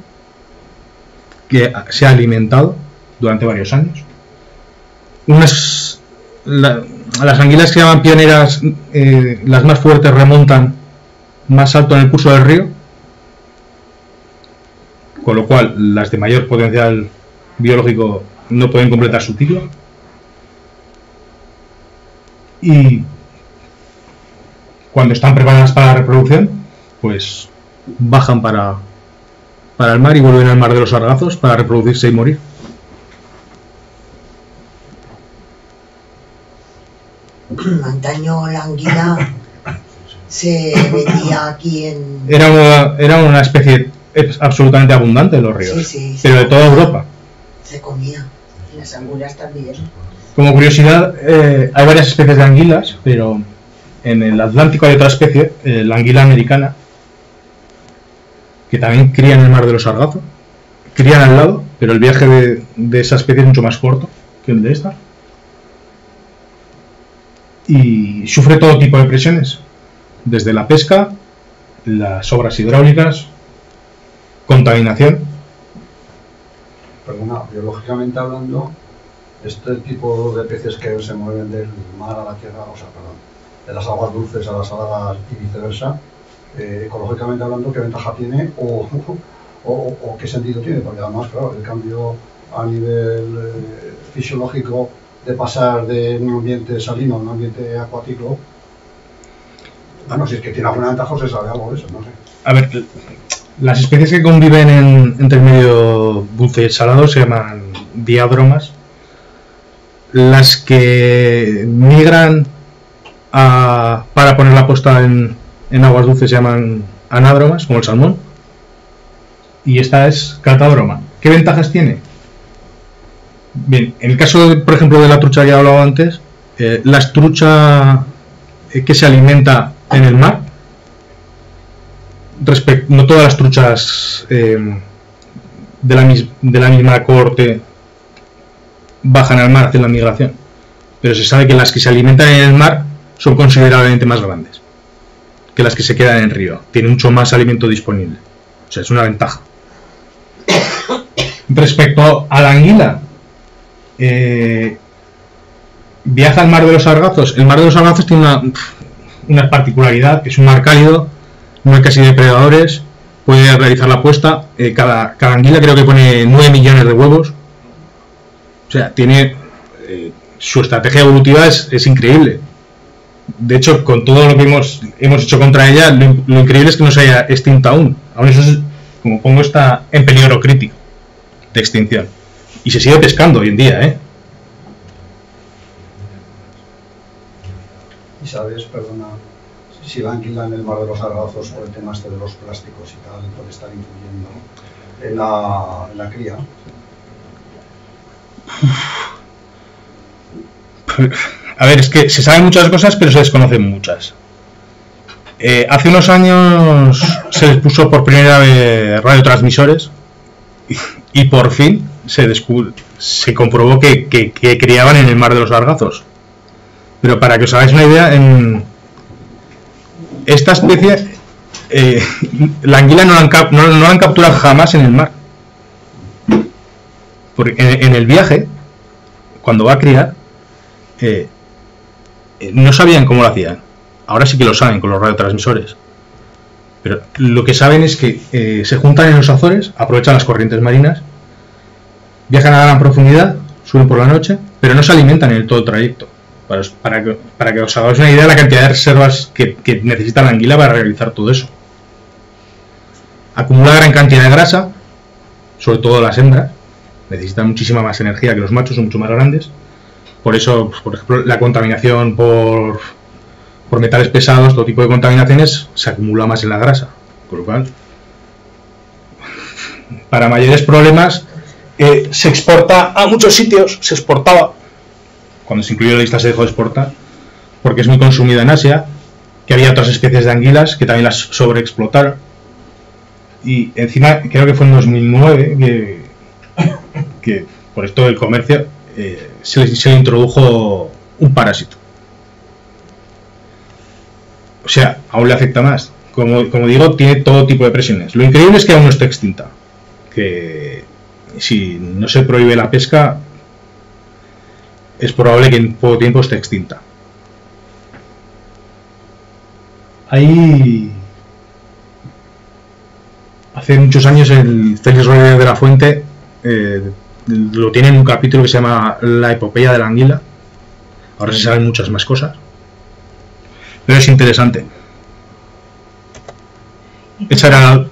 que se ha alimentado durante varios años, las anguilas que se llaman pioneras, las más fuertes, remontan más alto en el curso del río, con lo cual las de mayor potencial biológico no pueden completar su ciclo, y cuando están preparadas para la reproducción, pues bajan para el mar y vuelven al mar de los sargazos para reproducirse y morir. Antaño la anguila se vendía aquí en... Era una especie absolutamente abundante en los ríos, Sí, pero de toda Europa. Se comía. Y las angulas también. Como curiosidad, hay varias especies de anguilas, pero en el Atlántico hay otra especie, la anguila americana, que también cría en el mar de los sargazos. Crían al lado, pero el viaje de esa especie es mucho más corto que el de esta. Y sufre todo tipo de presiones, desde la pesca, las obras hidráulicas, contaminación. Perdona, biológicamente hablando, este tipo de peces que se mueven del mar a la tierra, de las aguas dulces a las saladas y viceversa, ecológicamente hablando, ¿qué ventaja tiene o qué sentido tiene? Porque además, claro, el cambio a nivel fisiológico de pasar de un ambiente salino a un ambiente acuático, bueno, si es que tiene alguna ventaja, se sabe algo de eso, no sé. A ver, las especies que conviven entre el medio dulce y salado se llaman diádromas. Las que migran para poner la posta en aguas dulces se llaman anádromas, como el salmón. Y esta es catádroma. ¿Qué ventajas tiene? Bien, en el caso, por ejemplo, de la trucha que he hablado antes, la trucha que se alimenta en el mar, no todas las truchas de la misma cohorte bajan al mar, hacen la migración, pero se sabe que las que se alimentan en el mar son considerablemente más grandes que las que se quedan en el río, tienen mucho más alimento disponible, o sea, es una ventaja. Respecto a la anguila, viaja al mar de los sargazos. El mar de los sargazos tiene una particularidad, que es un mar cálido, no hay casi depredadores, puede realizar la puesta. Cada anguila creo que pone 9 millones de huevos, o sea, tiene su estrategia evolutiva es increíble. De hecho, con todo lo que hemos hecho contra ella, lo increíble es que no se haya extinto aún eso es, como pongo, está en peligro crítico de extinción. Y se sigue pescando hoy en día, ¿Y sabes, perdona, si la anguila en el mar de los sargazos, por el tema este de los plásticos y tal, puede estar influyendo en la cría? A ver, es que se saben muchas cosas, pero se desconocen muchas. Hace unos años se les puso por primera vez radiotransmisores y por fin se comprobó que criaban en el mar de los sargazos. Pero para que os hagáis una idea, en esta especie, la anguila no la han capturado jamás en el mar. Porque en el viaje, cuando va a criar, no sabían cómo lo hacían. Ahora sí que lo saben con los radiotransmisores. Pero lo que saben es que se juntan en los Azores, aprovechan las corrientes marinas, viajan a gran profundidad, suben por la noche, pero no se alimentan en todo el trayecto. Para que os hagáis una idea de la cantidad de reservas que necesita la anguila para realizar todo eso. Acumula gran cantidad de grasa, sobre todo las hembras, necesitan muchísima más energía que los machos, son mucho más grandes. Por eso, pues, por ejemplo, la contaminación por metales pesados, todo tipo de contaminaciones, se acumula más en la grasa. Con lo cual, para mayores problemas, se exporta a muchos sitios, se exportaba, cuando se incluyó la lista se dejó de exportar, porque es muy consumida en Asia, que había otras especies de anguilas que también las sobreexplotaron. Y encima, creo que fue en 2009 que por esto del comercio se le introdujo un parásito. O sea, aún le afecta más. Como digo, tiene todo tipo de presiones. Lo increíble es que aún no está extinta. Que si no se prohíbe la pesca, es probable que en poco tiempo esté extinta. Ahí, hace muchos años, el Félix Rodríguez de la Fuente lo tiene en un capítulo que se llama La epopeya de la anguila. Ahora se saben muchas más cosas, pero es interesante. Esa era...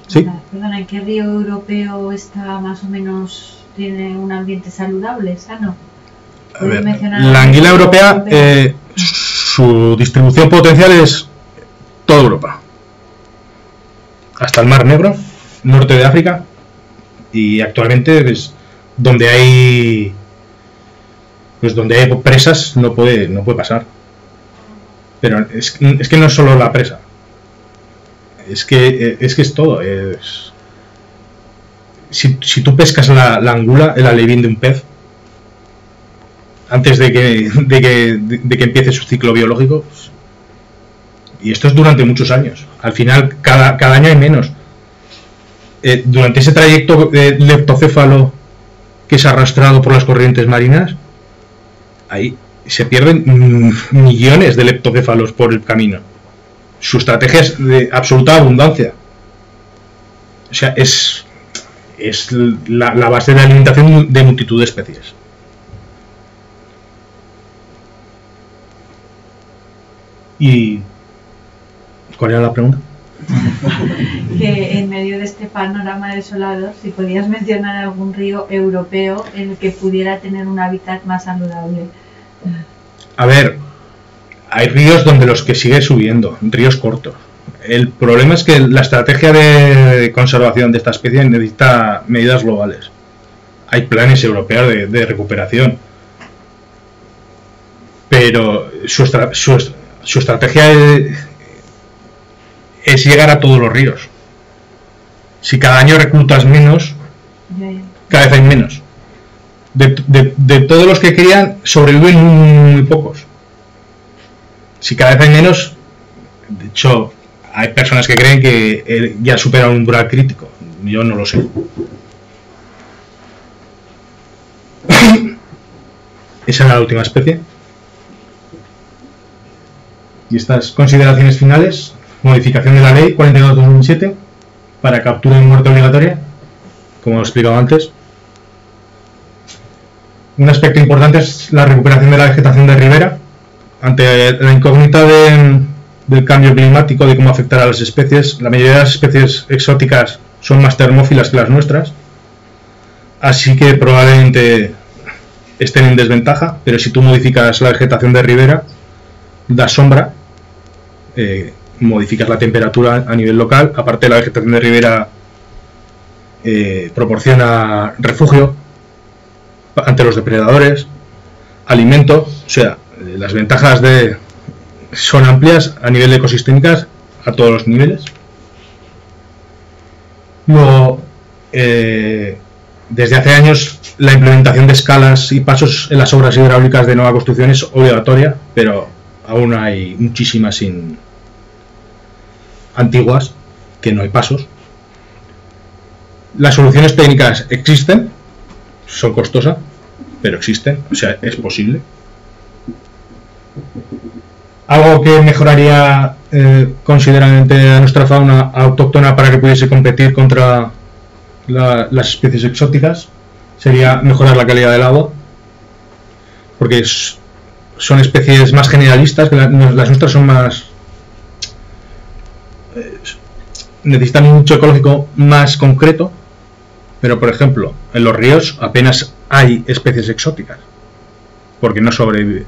¿Sí? Perdona, ¿en qué río europeo está más o menos, tiene un ambiente saludable, sano? A ver, la anguila europea, su distribución potencial es toda Europa, hasta el Mar Negro, norte de África, y actualmente pues, donde hay presas no puede pasar. Pero es que no es solo la presa, es que es todo. Si tú pescas la angula, el alevín de un pez, antes de que empiece su ciclo biológico, y esto es durante muchos años, al final cada año hay menos. Durante ese trayecto de leptocéfalo que es arrastrado por las corrientes marinas, ahí se pierden millones de leptocéfalos por el camino. Su estrategia es de absoluta abundancia. O sea, es la base de la alimentación de multitud de especies. ¿Y cuál era la pregunta? Que en medio de este panorama desolador, si podías mencionar algún río europeo en el que pudiera tener un hábitat más saludable. A ver, hay ríos donde los que sigue subiendo, ríos cortos. El problema es que la estrategia de conservación de esta especie necesita medidas globales. Hay planes europeos de recuperación, pero su estrategia es llegar a todos los ríos. Si cada año reclutas menos, cada vez hay menos. De todos los que crían, sobreviven muy pocos. Si cada vez hay menos, de hecho, hay personas que creen que ya supera un umbral crítico. Yo no lo sé. Esa era la última especie. Y estas consideraciones finales: modificación de la ley 42/2007 para captura y muerte obligatoria, como he explicado antes. Un aspecto importante es la recuperación de la vegetación de ribera ante la incógnita del cambio climático, de cómo afectará a las especies. La mayoría de las especies exóticas son más termófilas que las nuestras, así que probablemente estén en desventaja, pero si tú modificas la vegetación de ribera, das sombra, modificas la temperatura a nivel local. Aparte, la vegetación de ribera proporciona refugio ante los depredadores, alimento. O sea, las ventajas son amplias a nivel de ecosistémicas a todos los niveles. Luego, desde hace años, la implementación de escalas y pasos en las obras hidráulicas de nueva construcción es obligatoria, pero aún hay muchísimas antiguas que no hay pasos. Las soluciones técnicas existen, son costosas, pero existen, o sea, es posible. Algo que mejoraría considerablemente a nuestra fauna autóctona para que pudiese competir contra las especies exóticas sería mejorar la calidad del agua, porque son especies más generalistas, que las nuestras son más... necesitan un nicho ecológico más concreto, pero por ejemplo, en los ríos apenas hay especies exóticas, porque no sobreviven.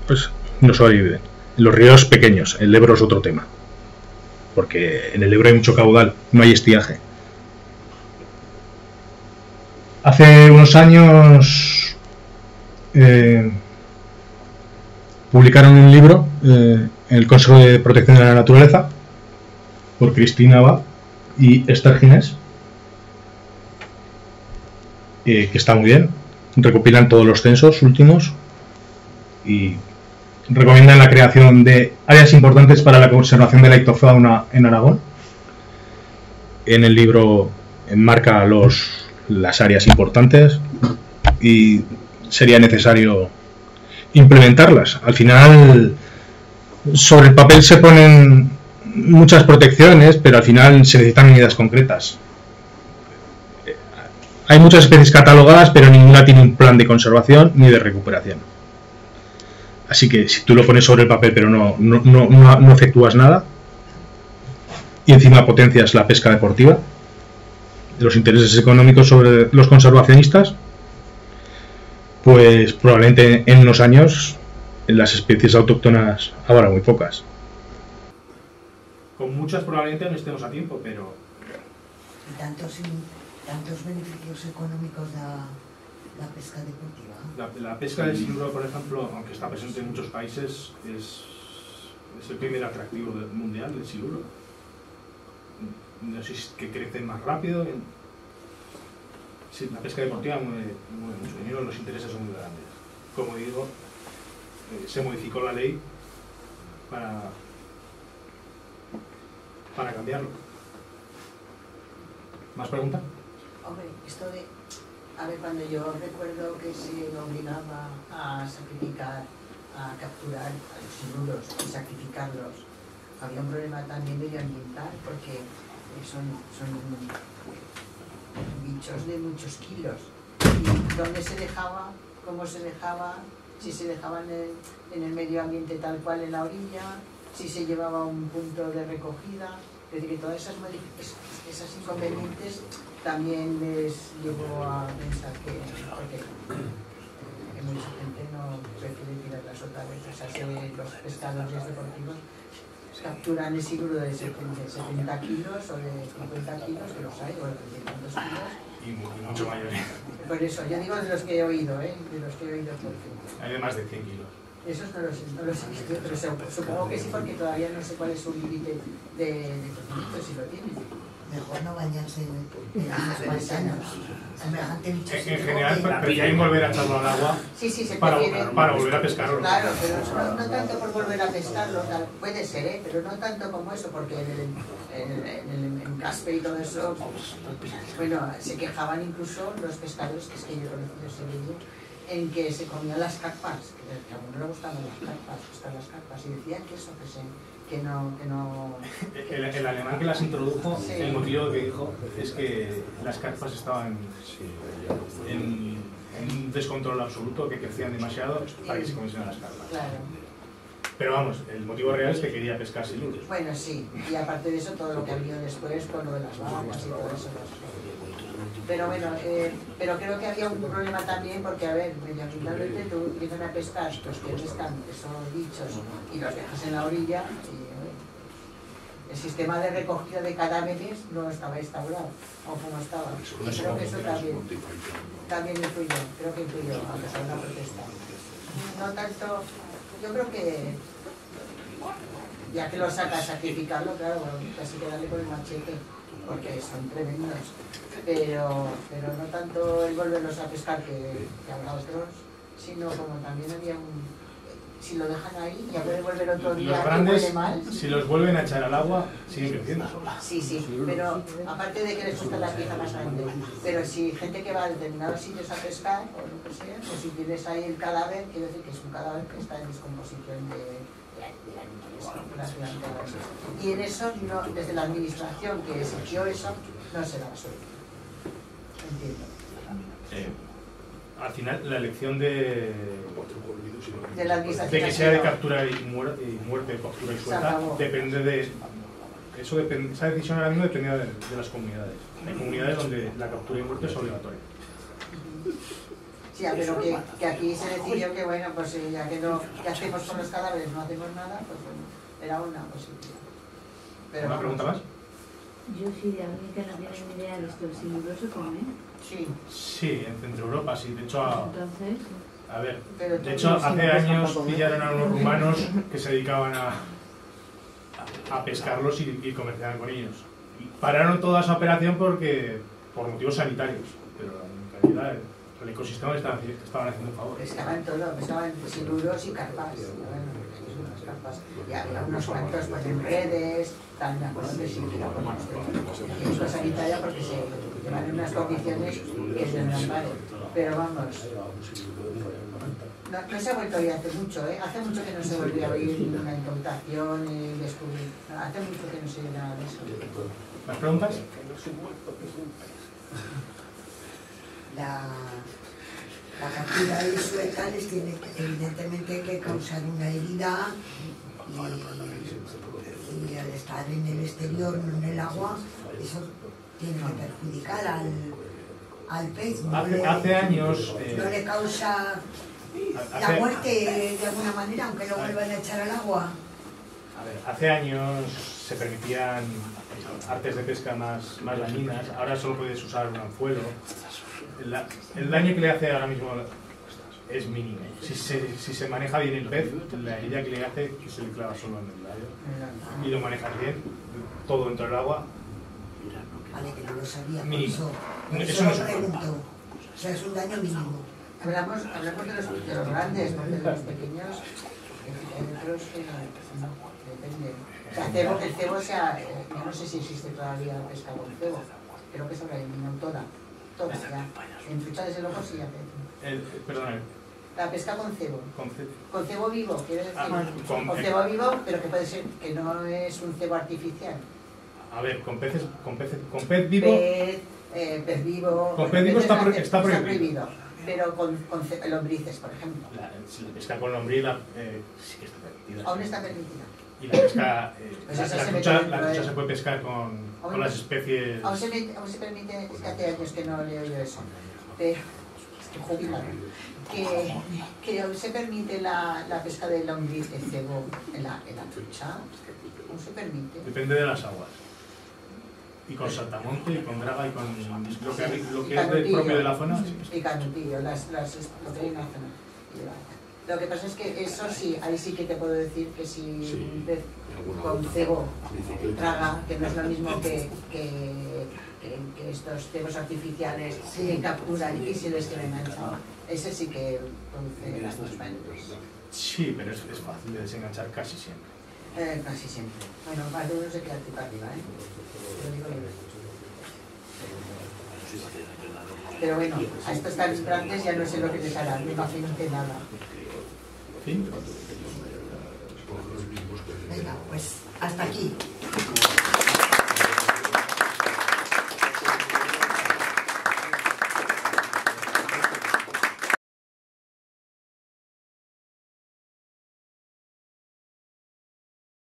En los ríos pequeños, el Ebro es otro tema, porque en el Ebro hay mucho caudal, no hay estiaje. Hace unos años publicaron un libro en el Consejo de Protección de la Naturaleza por Cristina Abad y Esther Ginés, que está muy bien. Recopilan todos los censos últimos y recomiendan la creación de áreas importantes para la conservación de la ictofauna en Aragón. En el libro enmarca las áreas importantes y sería necesario implementarlas. Al final, sobre el papel se ponen muchas protecciones, pero al final se necesitan medidas concretas. Hay muchas especies catalogadas, pero ninguna tiene un plan de conservación ni de recuperación. Así que si tú lo pones sobre el papel pero no efectúas nada, y encima potencias la pesca deportiva, los intereses económicos sobre los conservacionistas, pues probablemente en unos años las especies autóctonas habrá muy pocas. Con muchas probablemente no estemos a tiempo, pero... ¿Y tantos beneficios económicos da la pesca deportiva? La pesca del siluro, por ejemplo, aunque está presente en muchos países, es el primer atractivo mundial del siluro. No sé si es que crece más rápido. Sí, la pesca deportiva mueve mucho dinero, los intereses son muy grandes. Como digo, se modificó la ley para cambiarlo. ¿Más preguntas? Hombre, esto de... A ver, cuando yo recuerdo que se obligaba a sacrificar, a capturar a los siluros y sacrificarlos, había un problema también medioambiental porque son bichos de muchos kilos. ¿Y dónde se dejaba? ¿Cómo se dejaba? Si se dejaban en el medio ambiente tal cual en la orilla, si se llevaba a un punto de recogida. Es decir, que todas esas inconvenientes también les llevó a pensar que mucha gente no prefiere tirar las otras veces. O sea, los pescadores deportivos capturan el siluro de 70 kilos o de 50 kilos, que los hay, o de 300 kilos. Y mucho mayores. Por eso, yo digo de los que he oído, de los que he oído. Hay de más de 100 kilos. Esos no los he visto, pero supongo que sí, porque todavía no sé cuál es su límite de crecimiento, si lo tienen. Mejor no bañarse en las pantanos. Semejante bicho. En general, prefieren volver a echarlo al agua para volver a pescarlo. Claro, pero no tanto por volver a pescarlo, puede ser, pero no tanto como eso, porque en Caspe y todo eso, bueno, se quejaban incluso los pescadores, que es que yo he conocido ese vídeo, en que se comían las carpas, que a uno le gustaban las carpas, y decían que eso, que no... El alemán que las introdujo, sí. El motivo que dijo es que las carpas estaban en un descontrol absoluto, que crecían demasiado para que se comiesen las carpas. Claro. Pero vamos, el motivo real es que quería pescar siluros. Bueno, sí, y aparte de eso, todo lo que ha habido después con lo de las vacas y todo eso. Pero bueno, pero creo que había un problema también porque, a ver, medioambientalmente tú empiezan a pescar los que pescan esos bichos y los dejas en la orilla y el sistema de recogida de cadáveres no estaba instaurado, o como estaba. Y creo que eso también influyó, creo que influyó a pesar de la protesta. No tanto, yo creo que ya que lo sacas a sacrificarlo, claro, bueno, casi que darle con el machete, porque son tremendos. Pero no tanto el volverlos a pescar, que habrá otros, sino como también había si lo dejan ahí, ya puede volver otro día. Los grandes, mal. Si los vuelven a echar al agua, siguen creciendo. Sí, pero aparte de que les gusta la pieza más grande, pero si gente que va a determinados sitios a pescar, o lo que sea, pues si tienes ahí el cadáver, quiero decir que es un cadáver que está en descomposición de animales. Y en eso, no, desde la administración que exigió eso, no se da suerte. Entiendo. Al final, la elección de la administración de que sea de captura y muerte, captura y suelta, depende de... Eso depende, esa decisión ahora mismo depende de las comunidades. Hay comunidades donde la captura y muerte es obligatoria. Sí, pero que aquí se decidió que, bueno, pues ya que no, ¿qué hacemos con los cadáveres? No hacemos nada, pues bueno, era una posibilidad. Pero ¿Una pregunta más? Yo sí, de alguien que no tiene ni idea de esto, el siluro se come. Sí. Sí, en Centro Europa, sí. De hecho, Entonces, a ver, Pero de hecho hace años pillaron a unos rumanos que se dedicaban a pescarlos y comerciaban con ellos. Y pararon toda esa operación por motivos sanitarios, pero en realidad el ecosistema estaban haciendo un favor. Pescaban todo, pescaban siluros y carpas. Unas carpas. Y había unos cuantos pues, en redes, tal, me acuerdo que sí, que era como esto es sanitaria porque se llevan en unas condiciones que es de gran vale. Pero vamos, no se ha vuelto a oír hace mucho, ¿eh? Hace mucho que no se volvió a oír ninguna incautación y descubrir. Hace mucho que no se oye nada de eso. ¿Más preguntas? La captura y suelta les tiene evidentemente que causar una herida y al estar en el exterior, no en el agua, eso tiene que perjudicar al pez. Hace años... no le causa la muerte de alguna manera, aunque lo vuelvan a echar al agua. A ver, hace años se permitían artes de pesca más dañinas, ahora solo puedes usar un anzuelo. El daño que le hace ahora mismo es mínimo. Si se maneja bien el pez, la herida que le hace que se le clava solo en el labio. Y lo manejas bien, todo dentro del agua. Vale, que no lo sabía. Mínimo. Eso no es pregunto. O sea, es un daño mínimo. Hablamos de los grandes, porque de los pequeños hay otros que no, depende. O sea, el cebo, yo no sé si existe todavía pesca con cebo, creo que se habrá eliminado toda ya. En trucha desde luego sí hace. Perdón. La pesca con cebo. Con cebo vivo, quiero decir. Con cebo vivo, pero que puede ser que no es un cebo artificial. A ver, con pez vivo. Pez vivo. Con pez vivo está prohibido. Pero con lombrices, por ejemplo. La pesca con lombriz sí que está permitida. Aún está permitida. Y la pesca, la trucha se puede pescar con las especies. Aún se permite, es que hace años que no leo yo eso, pero estoy jubilado, que aún se permite la pesca de lombriz de cebo en la trucha. Aún se permite. Depende de las aguas. Y con saltamonte, y con draga, y con lo que es del propio de la zona. Sí. Y canutillo, lo que hay en la zona. Lo que pasa es que eso sí, ahí sí que te puedo decir que si un pez con cebo traga, que no es lo mismo que estos cebos artificiales que capturan y se les queda enganchado, ese sí que produce las dos maneras. Sí, pero es fácil de desenganchar casi siempre. Casi siempre. Bueno, más de uno se queda tipo arriba, ¿eh? Lo digo yo. Pero bueno, a estos tan grandes ya no sé lo que les harán, me imagino que nada. ¿Sí? Venga, pues hasta aquí.